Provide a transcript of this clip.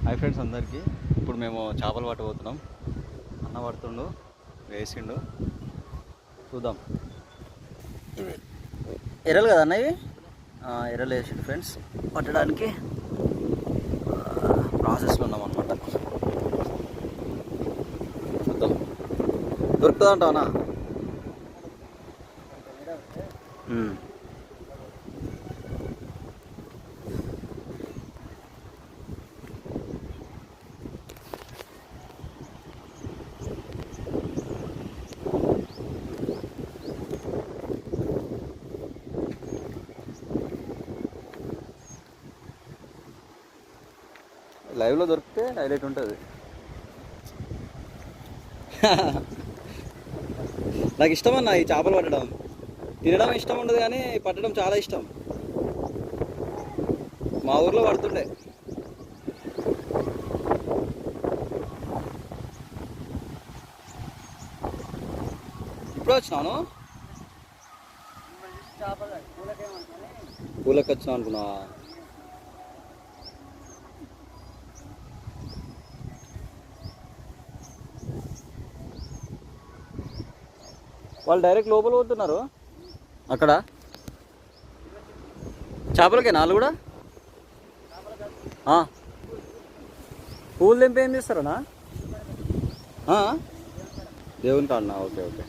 Hi friends అందరికీ. ఇప్పుడు మేము చేపలు పట్టబోతున్నాం. అన్న పడుతుండు, వేసిండు, చూద్దాం. ఎర్రలు కదా అన్న ఇవి? ఎర్రలు వేసిండు ఫ్రెండ్స్. పట్టడానికి ప్రాసెస్లో ఉన్నాం అనమాట. చూద్దాం దొరుకుతుంది అంటావనా? లైవ్లో దొరికితే హైలైట్ ఉంటుంది. నాకు ఇష్టం అన్న ఈ చేపలు పట్టడం. తినడం ఇష్టం ఉండదు కానీ పట్టడం చాలా ఇష్టం. మా ఊర్లో పడుతుండే. ఇప్పుడు వచ్చినాను, పూలకి వచ్చినా అనుకున్నా. వాళ్ళు డైరెక్ట్ లోపల పోతున్నారు. అక్కడ చేపలకే నాలుగు కూడా పూలు తెంపి ఏం చేస్తారనా? దేవుని కాడనా? Okay okay.